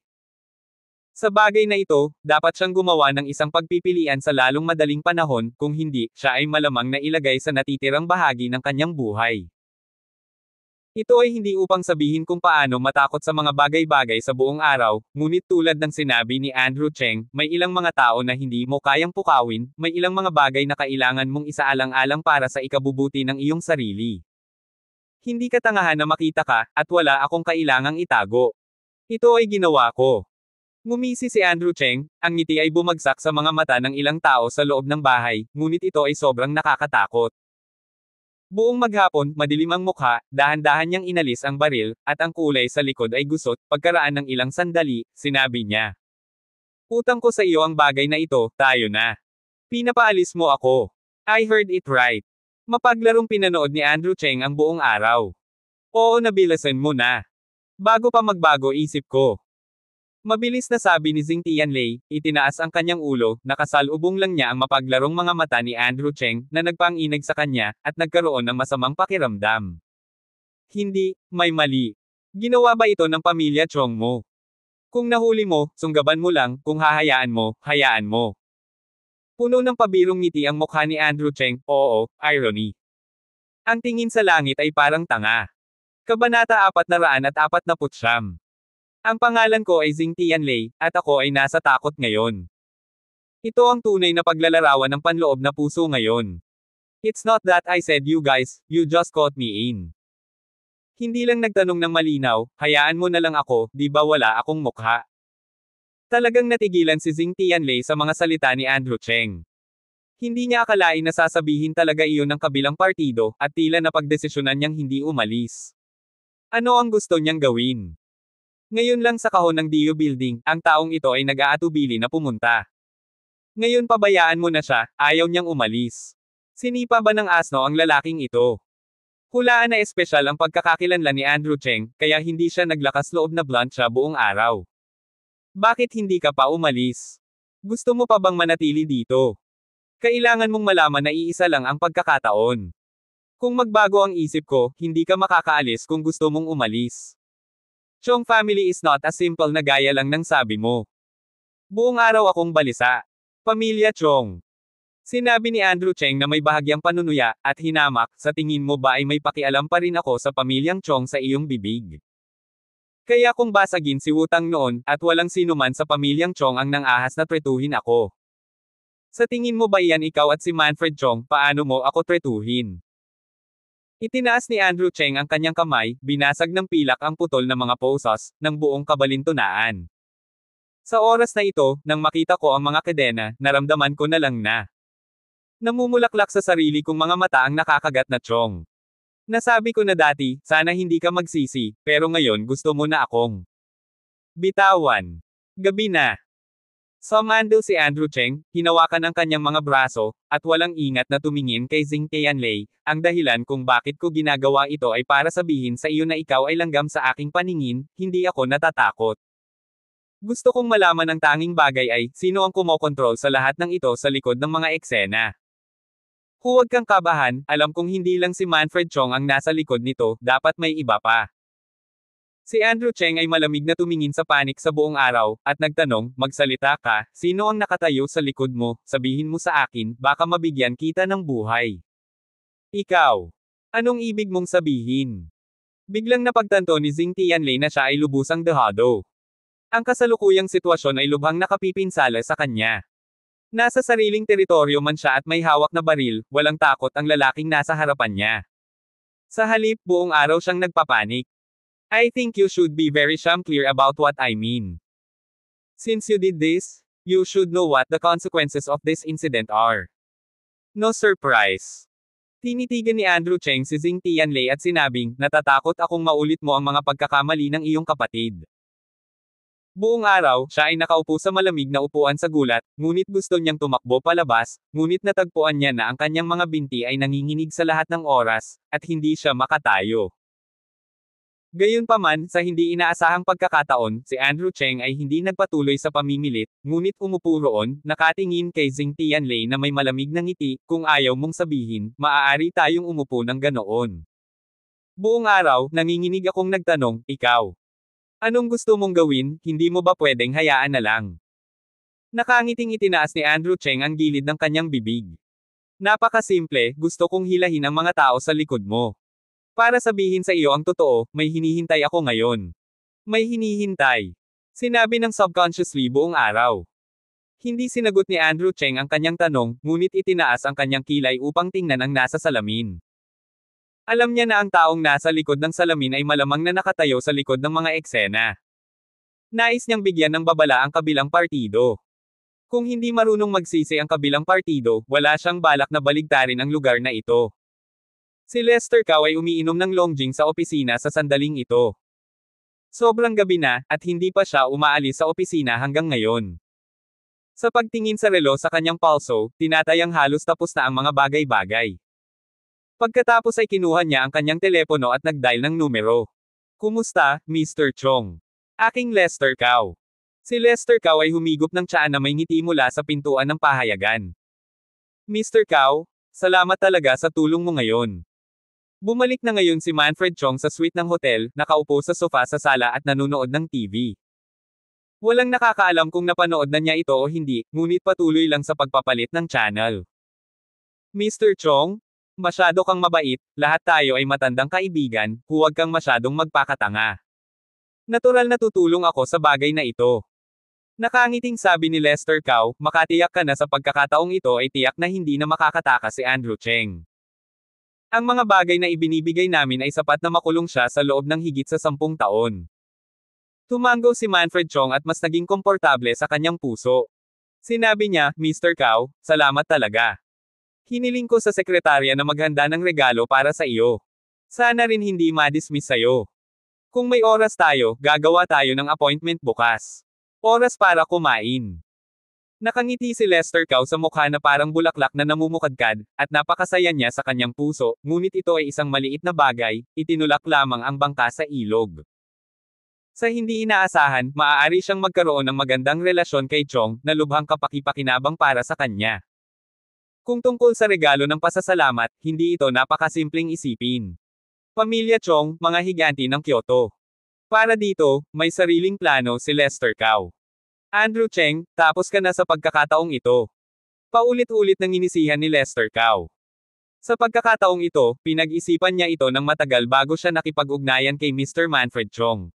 Sa bagay na ito, dapat siyang gumawa ng isang pagpipilian sa lalong madaling panahon, kung hindi, siya ay malamang na ilagay sa natitirang bahagi ng kanyang buhay. Ito ay hindi upang sabihin kung paano matakot sa mga bagay-bagay sa buong araw, ngunit tulad ng sinabi ni Andrew Cheng, may ilang mga tao na hindi mo kayang pukawin, may ilang mga bagay na kailangan mong isaalang-alang para sa ikabubuti ng iyong sarili. Hindi katangahan na makita ka, at wala akong kailangang itago. Ito ay ginawa ko. Ngumisi si Andrew Cheng, ang ngiti ay bumagsak sa mga mata ng ilang tao sa loob ng bahay, ngunit ito ay sobrang nakakatakot. Buong maghapon, madilim ang mukha, dahan-dahan niyang inalis ang baril, at ang kulay sa likod ay gusot, pagkaraan ng ilang sandali, sinabi niya. Utang ko sa iyo ang bagay na ito, tayo na. Pinapaalis mo ako. I heard it right. Mapaglarong pinanood ni Andrew Cheng ang buong araw. Oo, nabilasan mo na. Bago pa magbago isip ko. Mabilis na sabi ni Jing Tianlei, itinaas ang kanyang ulo, nakasalubong lang niya ang mapaglarong mga mata ni Andrew Cheng, na nagpanginig sa kanya, at nagkaroon ng masamang pakiramdam. Hindi, may mali. Ginawa ba ito ng pamilya Chong mo? Kung nahuli mo, sunggaban mo lang, kung hahayaan mo, hayaan mo. Puno ng pabirong ngiti ang mukha ni Andrew Cheng, oo, irony. Ang tingin sa langit ay parang tanga. Kabanata 449. Ang pangalan ko ay Jing Tianlei, at ako ay nasa takot ngayon. Ito ang tunay na paglalarawan ng panloob na puso ngayon. It's not that I said you guys, you just caught me in. Hindi lang nagtanong ng malinaw, hayaan mo na lang ako, di ba wala akong mukha? Talagang natigilan si Jing Tianlei sa mga salita ni Andrew Cheng. Hindi niya akalain na sasabihin talaga iyon ng kabilang partido, at tila napagdesisyonan niyang hindi umalis. Ano ang gusto niyang gawin? Ngayon lang sa kahon ng Dio Building, ang taong ito ay nag-aatubili na pumunta. Ngayon pabayaan mo na siya, ayaw niyang umalis. Sinipa ba ng asno ang lalaking ito? Hulaan na espesyal ang pagkakakilanlan ni Andrew Cheng, kaya hindi siya naglakas loob na blunt siya buong araw. Bakit hindi ka pa umalis? Gusto mo pa bang manatili dito? Kailangan mong malaman na iisa lang ang pagkakataon. Kung magbago ang isip ko, hindi ka makakaalis kung gusto mong umalis. Chong family is not as simple na gaya lang ng sabi mo. Buong araw akong balisa. Pamilya Chong. Sinabi ni Andrew Cheng na may bahagyang panunuya, at hinamak, sa tingin mo ba ay may pakialam pa rin ako sa pamilyang Chong sa iyong bibig? Kaya kung basagin si Wutang noon, at walang sinuman sa pamilyang Chong ang nang-ahas na tretuhin ako. Sa tingin mo ba iyan ikaw at si Manfred Chong, paano mo ako tretuhin? Itinaas ni Andrew Cheng ang kanyang kamay, binasag ng pilak ang putol ng mga posas, ng buong kabalintunaan. Sa oras na ito, nang makita ko ang mga kadena, naramdaman ko na lang na. Namumulaklak sa sarili kong mga mata ang nakakagat na Chong. Nasabi ko na dati, sana hindi ka magsisi, pero ngayon gusto mo na akong bitawan. Gabi na. Sumandal si Andrew Cheng, hinawakan ang kanyang mga braso, at walang ingat na tumingin kay Jing Tianlei, ang dahilan kung bakit ko ginagawa ito ay para sabihin sa iyo na ikaw ay langgam sa aking paningin, hindi ako natatakot. Gusto kong malaman ang tanging bagay ay, sino ang kumokontrol sa lahat ng ito sa likod ng mga eksena. Huwag kang kabahan, alam kong hindi lang si Manfred Chong ang nasa likod nito, dapat may iba pa. Si Andrew Cheng ay malamig na tumingin sa panik sa buong araw, at nagtanong, magsalita ka, sino ang nakatayo sa likod mo, sabihin mo sa akin, baka mabigyan kita ng buhay. Ikaw. Anong ibig mong sabihin? Biglang napagtanto ni Jing Tianlei na siya ay lubusang dehado. Ang kasalukuyang sitwasyon ay lubhang nakapipinsala sa kanya. Nasa sariling teritoryo man siya at may hawak na baril, walang takot ang lalaking nasa harapan niya. Sa halip, buong araw siyang nagpapanik. I think you should be very clear about what I mean. Since you did this, you should know what the consequences of this incident are. No surprise. Tinitigan ni Andrew Cheng si Jing Tianlei at sinabing, natatakot akong maulit mo ang mga pagkakamali ng iyong kapatid. Buong araw, siya ay nakaupo sa malamig na upuan sa gulat, ngunit gusto niyang tumakbo palabas, ngunit natagpuan niya na ang kanyang mga binti ay nanginginig sa lahat ng oras, at hindi siya makatayo. Gayunpaman, sa hindi inaasahang pagkakataon, si Andrew Cheng ay hindi nagpatuloy sa pamimilit, ngunit umupo roon, nakatingin kay Xing Tianlei na may malamig na ngiti, kung ayaw mong sabihin, maaari tayong umupo ng ganoon. Buong araw, nanginginig akong nagtanong, ikaw. Anong gusto mong gawin, hindi mo ba pwedeng hayaan na lang? Nakangiting itinaas ni Andrew Cheng ang gilid ng kanyang bibig. Napakasimple, gusto kong hilahin ang mga tao sa likod mo. Para sabihin sa iyo ang totoo, may hinihintay ako ngayon. May hinihintay. Sinabi ng subconsciously buong araw. Hindi sinagot ni Andrew Cheng ang kanyang tanong, ngunit itinaas ang kanyang kilay upang tingnan ang nasa salamin. Alam niya na ang taong nasa likod ng salamin ay malamang na nakatayo sa likod ng mga eksena. Nais niyang bigyan ng babala ang kabilang partido. Kung hindi marunong magsisi ang kabilang partido, wala siyang balak na baligtarin ang lugar na ito. Si Lester Cao ay umiinom ng longjing sa opisina sa sandaling ito. Sobrang gabi na, at hindi pa siya umaalis sa opisina hanggang ngayon. Sa pagtingin sa relo sa kanyang pulso, tinatayang halos tapos na ang mga bagay-bagay. Pagkatapos ay kinuha niya ang kanyang telepono at nag-dial ng numero. Kumusta, Mr. Chong? Aking Lester Cao. Si Lester Cao ay humigop ng tiyaan na may ngiti mula sa pintuan ng pahayagan. Mr. Cao, salamat talaga sa tulong mo ngayon. Bumalik na ngayon si Manfred Chong sa suite ng hotel, nakaupo sa sofa sa sala at nanunood ng TV. Walang nakakaalam kung napanood na niya ito o hindi, ngunit patuloy lang sa pagpapalit ng channel. Mr. Chong, masyado kang mabait, lahat tayo ay matandang kaibigan, huwag kang masyadong magpakatanga. Natural na tutulong ako sa bagay na ito. Nakangiting sabi ni Lester Cao, makatiyak ka na sa pagkakataong ito ay tiyak na hindi na makakatakas si Andrew Cheng. Ang mga bagay na ibinibigay namin ay sapat na makulong siya sa loob ng higit sa 10 taon. Tumango si Manfred Chong at mas naging komportable sa kanyang puso. Sinabi niya, Mr. Cao, salamat talaga. Hiniling ko sa sekretarya na maghanda ng regalo para sa iyo. Sana rin hindi ma-dismiss sa'yo. Kung may oras tayo, gagawa tayo ng appointment bukas. Oras para kumain. Nakangiti si Lester Cao sa mukha na parang bulaklak na namumukadkad, at napakasaya niya sa kanyang puso, ngunit ito ay isang maliit na bagay, itinulak lamang ang bangka sa ilog. Sa hindi inaasahan, maaari siyang magkaroon ng magandang relasyon kay Chong, na lubhang kapakipakinabang para sa kanya. Kung tungkol sa regalo ng pasasalamat, hindi ito napakasimpleng isipin. Pamilya Chong, mga higanti ng Kyoto. Para dito, may sariling plano si Lester Cao. Andrew Cheng, tapos ka na sa pagkakataong ito. Paulit-ulit nang inisihan ni Lester Cao. Sa pagkakataong ito, pinag-isipan niya ito ng matagal bago siya nakipag-ugnayan kay Mr. Manfred Chong.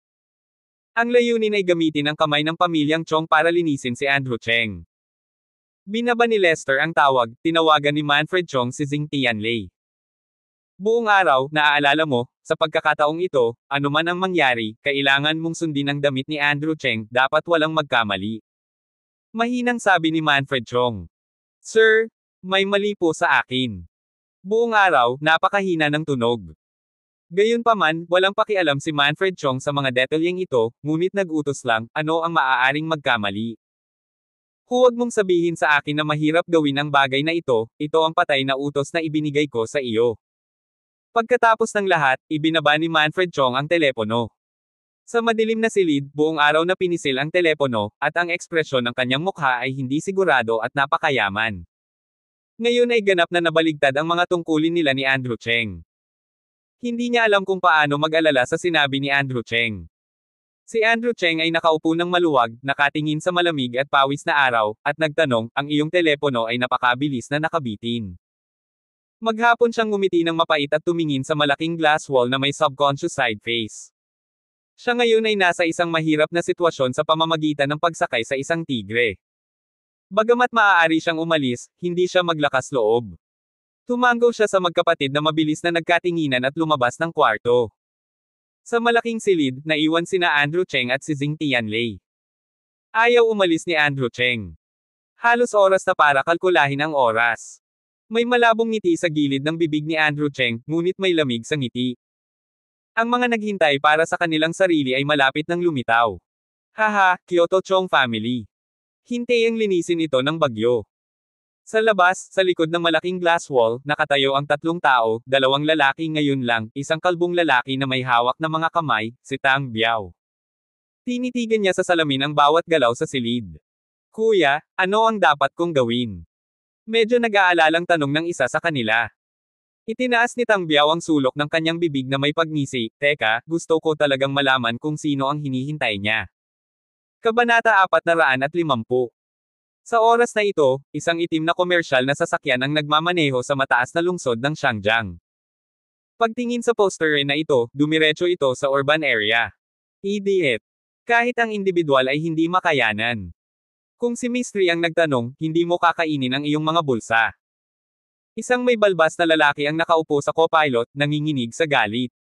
Ang layunin ay gamitin ang kamay ng pamilyang Chong para linisin si Andrew Cheng. Binaba ni Lester ang tawag, tinawagan ni Manfred Chong si Xing Tianlei. Buong araw, naaalala mo, sa pagkakataong ito, anuman ang mangyari, kailangan mong sundin ang damit ni Andrew Cheng, dapat walang magkamali. Mahinang sabi ni Manfred Chong. Sir, may mali po sa akin. Buong araw, napakahina ng tunog. Gayunpaman, walang pakialam si Manfred Chong sa mga detalyeng ito, ngunit nag-utos lang, ano ang maaaring magkamali. Huwag mong sabihin sa akin na mahirap gawin ang bagay na ito ang patay na utos na ibinigay ko sa iyo. Pagkatapos ng lahat, ibinaba ni Manfred Chong ang telepono. Sa madilim na silid, buong araw na pinisil ang telepono, at ang ekspresyon ng kanyang mukha ay hindi sigurado at napakayaman. Ngayon ay ganap na nabaligtad ang mga tungkulin nila ni Andrew Cheng. Hindi niya alam kung paano mag-alala sa sinabi ni Andrew Cheng. Si Andrew Cheng ay nakaupo ng maluwag, nakatingin sa malamig at pawis na araw, at nagtanong, ang iyong telepono ay napakabilis na nakabitin. Maghapon siyang ngumiti ng mapait at tumingin sa malaking glass wall na may subconscious side face. Siya ngayon ay nasa isang mahirap na sitwasyon sa pamamagitan ng pagsakay sa isang tigre. Bagamat maaari siyang umalis, hindi siya maglakas loob. Tumango siya sa magkapatid na mabilis na nagkatinginan at lumabas ng kwarto. Sa malaking silid, naiwan sina Andrew Cheng at si Xing Tianlei. Ayaw umalis ni Andrew Cheng. Halos oras na para kalkulahin ang oras. May malabong ngiti sa gilid ng bibig ni Andrew Cheng, ngunit may lamig sa ngiti. Ang mga naghintay para sa kanilang sarili ay malapit ng lumitaw. Haha, Kyoto Chong family. Hintayang linisin ito ng bagyo. Sa labas, sa likod ng malaking glass wall, nakatayo ang tatlong tao, dalawang lalaki ngayon lang, isang kalbong lalaki na may hawak na mga kamay, si Tang Biao. Tinitigan niya sa salamin ang bawat galaw sa silid. Kuya, ano ang dapat kong gawin? Medyo nag-aalalang tanong ng isa sa kanila. Itinaas ni Tang Biao ang sulok ng kanyang bibig na may pagngisi, teka, gusto ko talagang malaman kung sino ang hinihintay niya. Kabanata 450. Sa oras na ito, isang itim na komersyal na sasakyan ang nagmamaneho sa mataas na lungsod ng Xiangjiang. Pagtingin sa poster na ito, dumiretso ito sa urban area. Idiot. Kahit ang individual ay hindi makayanan. Kung si Mystery ang nagtanong, hindi mo kakainin ang iyong mga bulsa. Isang may balbas na lalaki ang nakaupo sa co-pilot, nanginginig sa galit.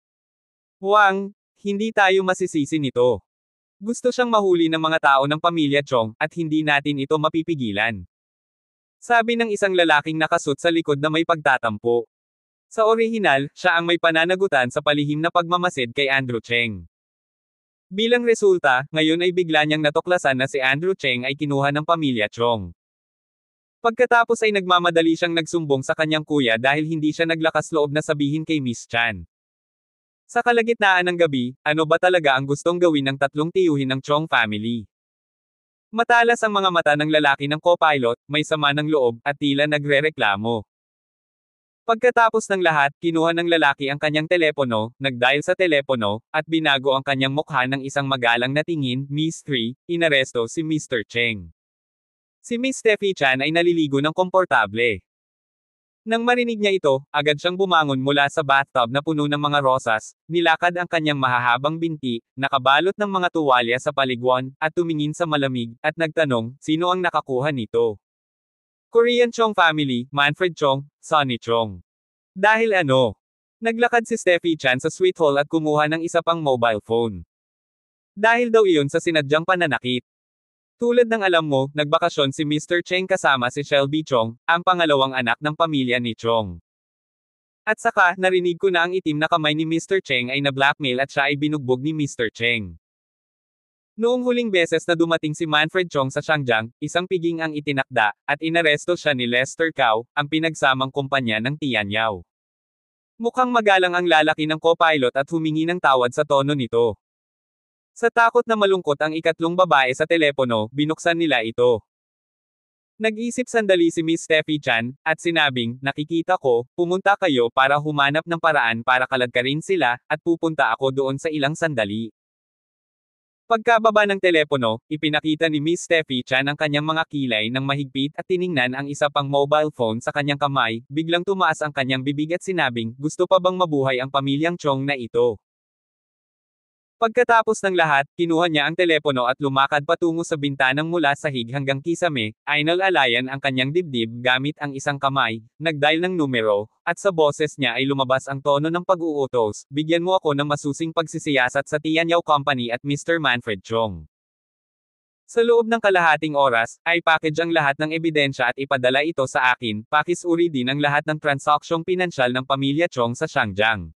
Wang, hindi tayo masisisi nito. Gusto siyang mahuli ng mga tao ng pamilya Chong, at hindi natin ito mapipigilan. Sabi ng isang lalaking nakasuot sa likod na may pagtatampo. Sa orihinal, siya ang may pananagutan sa palihim na pagmamasid kay Andrew Cheng. Bilang resulta, ngayon ay bigla niyang natuklasan na si Andrew Cheng ay kinuha ng pamilya Chong. Pagkatapos ay nagmamadali siyang nagsumbong sa kanyang kuya dahil hindi siya naglakas loob na sabihin kay Miss Chan. Sa kalagitnaan ng gabi, ano ba talaga ang gustong gawin ng tatlong tiyuhin ng Chong family? Matalas ang mga mata ng lalaki ng co-pilot, may sama ng loob, at tila nagrereklamo. Pagkatapos ng lahat, kinuha ng lalaki ang kanyang telepono, nag-dial sa telepono, at binago ang kanyang mukha ng isang magalang na tingin, Miss 3, inaresto si Mr. Cheng. Si Miss Steffi Chan ay naliligo ng komportable. Nang marinig niya ito, agad siyang bumangon mula sa bathtub na puno ng mga rosas, nilakad ang kanyang mahahabang binti, nakabalot ng mga tuwalya sa paligwan, at tumingin sa malamig, at nagtanong, sino ang nakakuha nito? Korean Chong family, Manfred Chong, Sonny Chong. Dahil ano? Naglakad si Steffi Chan sa sweet hall at kumuha ng isa pang mobile phone. Dahil daw iyon sa sinadyang pananakit. Tulad ng alam mo, nagbakasyon si Mr. Cheng kasama si Shelby Chong, ang pangalawang anak ng pamilya ni Chong. At saka, narinig ko na ang itim na kamay ni Mr. Cheng ay na-blackmail at siya ay binugbog ni Mr. Cheng. Noong huling beses na dumating si Manfred Chong sa Xiangjiang, isang piging ang itinakda, at inaresto siya ni Lester Cao, ang pinagsamang kumpanya ng Tian Yao. Mukhang magalang ang lalaki ng co-pilot at humingi ng tawad sa tono nito. Sa takot na malungkot ang ikatlong babae sa telepono, binuksan nila ito. Nag-isip sandali si Miss Steffi Chan, at sinabing, nakikita ko, pumunta kayo para humanap ng paraan para kaladkarin sila, at pupunta ako doon sa ilang sandali. Pagkababa ng telepono, ipinakita ni Miss Steffi Chan ang kanyang mga kilay ng mahigpit at tiningnan ang isa pang mobile phone sa kanyang kamay, biglang tumaas ang kanyang bibig at sinabing, gusto pa bang mabuhay ang pamilyang Chong na ito? Pagkatapos ng lahat, kinuha niya ang telepono at lumakad patungo sa bintanang mula sahig hanggang kisame, inalalayan ang kanyang dibdib gamit ang isang kamay, nag-dial ng numero, at sa boses niya ay lumabas ang tono ng pag-uutos, bigyan mo ako ng masusing pagsisiyasat sa Tian Yao Company at Mr. Manfred Chong. Sa loob ng kalahating oras, ay package ang lahat ng ebidensya at ipadala ito sa akin, pakisuri din ang lahat ng transaksyong pinansyal ng pamilya Chong sa Xiangjiang.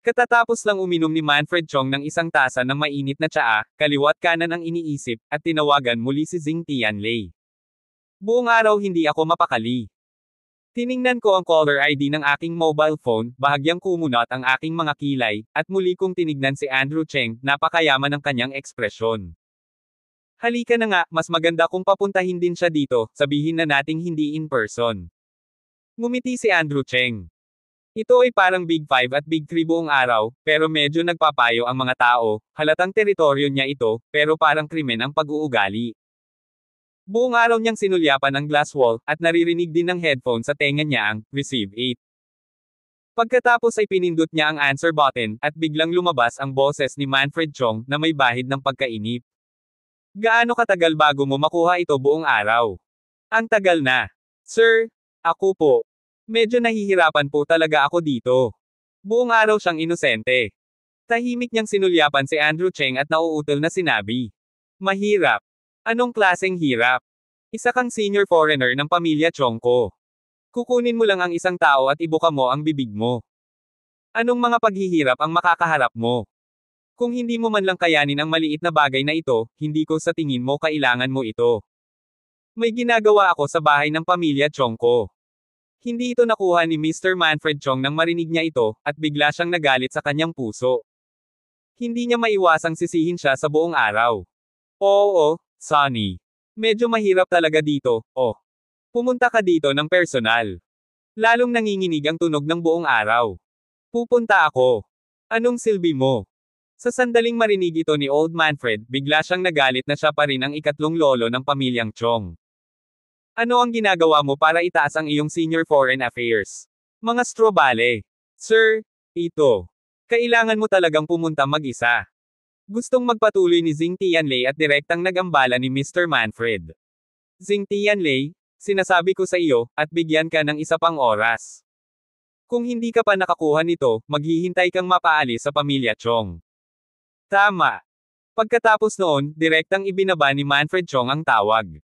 Katatapos lang uminom ni Manfred Chong ng isang tasa ng mainit na tsaa, kaliwat kanan ang iniisip, at tinawagan muli si Xing Tianlei. Buong araw hindi ako mapakali. Tiningnan ko ang caller ID ng aking mobile phone, bahagyang kumunot ang aking mga kilay, at muli kong tinignan si Andrew Cheng, napakayaman ng kanyang ekspresyon. Halika na nga, mas maganda kung papuntahin din siya dito, sabihin na nating hindi in person. Ngumiti si Andrew Cheng. Ito ay parang Big 5 at Big 3 buong araw, pero medyo nagpapayo ang mga tao, halatang teritoryo niya ito, pero parang krimen ang pag-uugali. Buong araw niyang sinulyapan ang glass wall, at naririnig din ng headphone sa tenga niya ang, receive it. Pagkatapos ay pinindot niya ang answer button, at biglang lumabas ang boses ni Manfred Chong, na may bahid ng pagkainip. Gaano katagal bago mo makuha ito buong araw? Ang tagal na. Sir, ako po. Medyo nahihirapan po talaga ako dito. Buong araw siyang inosente. Tahimik niyang sinulyapan si Andrew Cheng at nauutol na sinabi. Mahirap. Anong klaseng hirap? Isa kang senior foreigner ng pamilya Chong ko. Kukunin mo lang ang isang tao at ibuka mo ang bibig mo. Anong mga paghihirap ang makakaharap mo? Kung hindi mo man lang kayanin ang maliit na bagay na ito, hindi ko sa tingin mo kailangan mo ito. May ginagawa ako sa bahay ng pamilya Chong ko. Hindi ito nakuha ni Mr. Manfred Chong nang marinig niya ito, at bigla siyang nagalit sa kanyang puso. Hindi niya maiwasang sisihin siya sa buong araw. Oo, Sonny. Medyo mahirap talaga dito, oh. Pumunta ka dito ng personal. Lalong nanginginig ang tunog ng buong araw. Pupunta ako. Anong silbi mo? Sa sandaling marinig ito ni Old Manfred, bigla siyang nagalit na siya pa rin ang ikatlong lolo ng pamilyang Chong. Ano ang ginagawa mo para itaas ang iyong senior foreign affairs? Mga strobale. Sir, ito. Kailangan mo talagang pumunta mag-isa. Gustong magpatuloy ni Xing Tianlei at direktang nagambala ni Mr. Manfred. Xing Tianlei, sinasabi ko sa iyo, at bigyan ka ng isa pang oras. Kung hindi ka pa nakakuha nito, maghihintay kang mapaalis sa pamilya Chong. Tama. Pagkatapos noon, direktang ibinaba ni Manfred Chong ang tawag.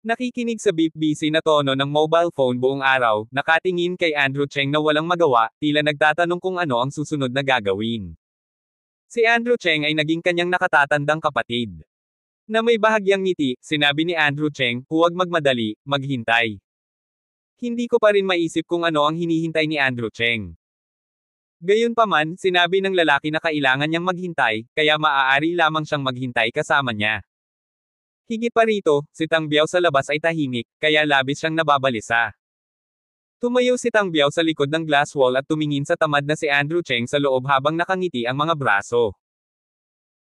Nakikinig sa beep-busy na tono ng mobile phone buong araw, nakatingin kay Andrew Cheng na walang magawa, tila nagtatanong kung ano ang susunod na gagawin. Si Andrew Cheng ay naging kanyang nakatatandang kapatid. Na may bahagyang ngiti, sinabi ni Andrew Cheng, huwag magmadali, maghintay. Hindi ko pa rin maisip kung ano ang hinihintay ni Andrew Cheng. Gayunpaman, sinabi ng lalaki na kailangan niyang maghintay, kaya maaari lamang siyang maghintay kasama niya. Higit pa rito, si Tang Biao sa labas ay tahimik, kaya labis siyang nababalisa. Tumayo si Tang Biao sa likod ng glass wall at tumingin sa tamad na si Andrew Cheng sa loob habang nakangiti ang mga braso.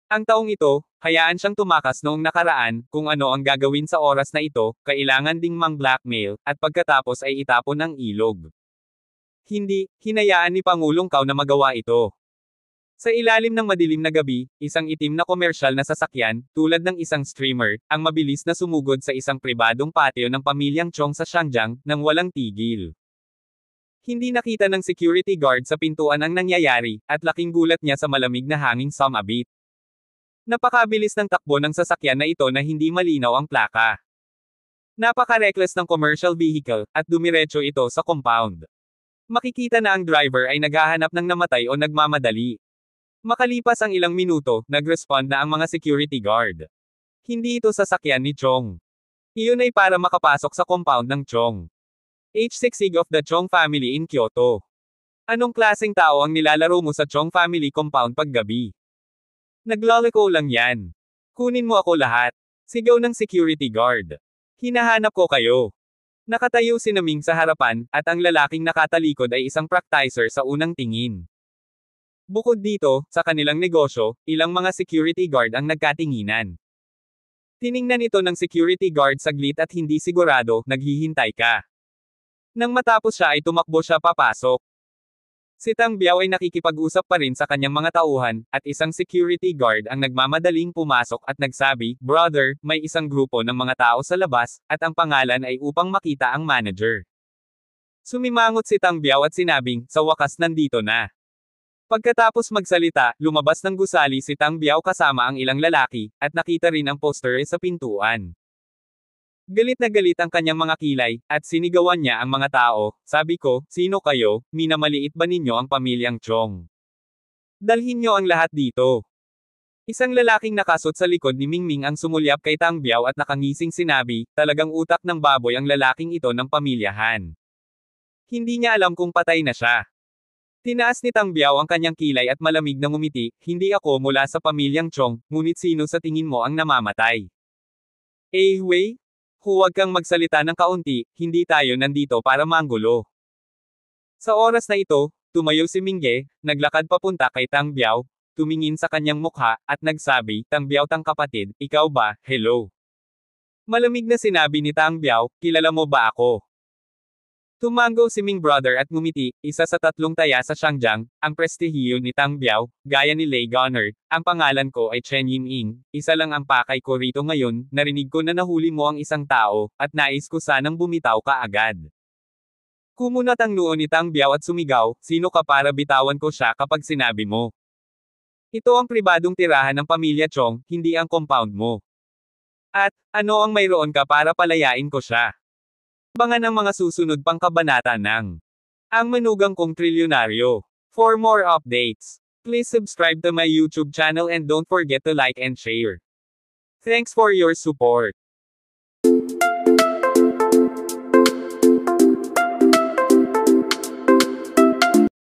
Ang taong ito, hayaan siyang tumakas noong nakaraan, kung ano ang gagawin sa oras na ito, kailangan ding mang-blackmail, at pagkatapos ay itapon ng ilog. Hindi, hinayaan ni Pangulong Kao na magawa ito. Sa ilalim ng madilim na gabi, isang itim na komersyal na sasakyan, tulad ng isang streamer, ang mabilis na sumugod sa isang pribadong patio ng pamilyang Chong sa Shangjang, nang walang tigil. Hindi nakita ng security guard sa pintuan ang nangyayari, at laking gulat niya sa malamig na hanging sumabit. Napakabilis ng takbo ng sasakyan na ito na hindi malinaw ang plaka. Napaka-reckless ng commercial vehicle, at dumiretso ito sa compound. Makikita na ang driver ay naghahanap ng namatay o nagmamadali. Makalipas ang ilang minuto, nag-respond na ang mga security guard. Hindi ito sasakyan ni Chong. Iyon ay para makapasok sa compound ng Chong. H6 of the Chong family in Kyoto. Anong klaseng tao ang nilalaro mo sa Chong family compound paggabi? Naglalako lang yan. Kunin mo ako lahat. Sigaw ng security guard. Hinahanap ko kayo. Nakatayo si Naming sa harapan, at ang lalaking nakatalikod ay isang practicer sa unang tingin. Bukod dito, sa kanilang negosyo, ilang mga security guard ang nagkatinginan. Tiningnan ito ng security guard saglit at hindi sigurado, naghihintay ka. Nang matapos siya ay tumakbo siya papasok. Si Tang Biao ay nakikipag-usap pa rin sa kanyang mga tauhan, at isang security guard ang nagmamadaling pumasok at nagsabi, "Brother, may isang grupo ng mga tao sa labas, at ang pangalan ay upang makita ang manager." Sumimangot si Tang Biao at sinabing, "Sa wakas nandito na." Pagkatapos magsalita, lumabas ng gusali si Tang Biao kasama ang ilang lalaki, at nakita rin ang poster sa pintuan. Galit na galit ang kanyang mga kilay, at sinigawan niya ang mga tao, "Sabi ko, sino kayo, minamaliit ba ninyo ang pamilyang Chong? Dalhin niyo ang lahat dito." Isang lalaking nakasot sa likod ni Mingming ang sumulyap kay Tang Biao at nakangising sinabi, "Talagang utak ng baboy ang lalaking ito ng pamilyahan." Hindi niya alam kung patay na siya. Tinaas ni Tang Biao ang kanyang kilay at malamig na ngumiti, "Hindi ako mula sa pamilyang Chong, ngunit sino sa tingin mo ang namamatay?" Wei? Huwag kang magsalita ng kaunti, hindi tayo nandito para manggulo. Sa oras na ito, tumayo si Mingge, naglakad papunta kay Tang Biao, tumingin sa kanyang mukha, at nagsabi, "Tang Biao Tang kapatid, ikaw ba, hello?" Malamig na sinabi ni Tang Biao, "Kilala mo ba ako?" Tumango si Ming brother at ngumiti, isa sa tatlong taya sa Shangjang, ang prestihiyo ni Tang Biao, gaya ni Lei Gunner, "Ang pangalan ko ay Chen Yiming, isa lang ang pakay ko rito ngayon, narinig ko na nahuli mo ang isang tao, at nais ko sanang bumitaw ka agad." Kumunat ang noo ni Tang Biao at sumigaw, "Sino ka para bitawan ko siya kapag sinabi mo? Ito ang pribadong tirahan ng pamilya Chong, hindi ang compound mo. At, ano ang mayroon ka para palayain ko siya?" Abangan ang mga susunod pang kabanata ng Ang Manugang Kong Trilyonaryo. For more updates, please subscribe to my YouTube channel and don't forget to like and share. Thanks for your support.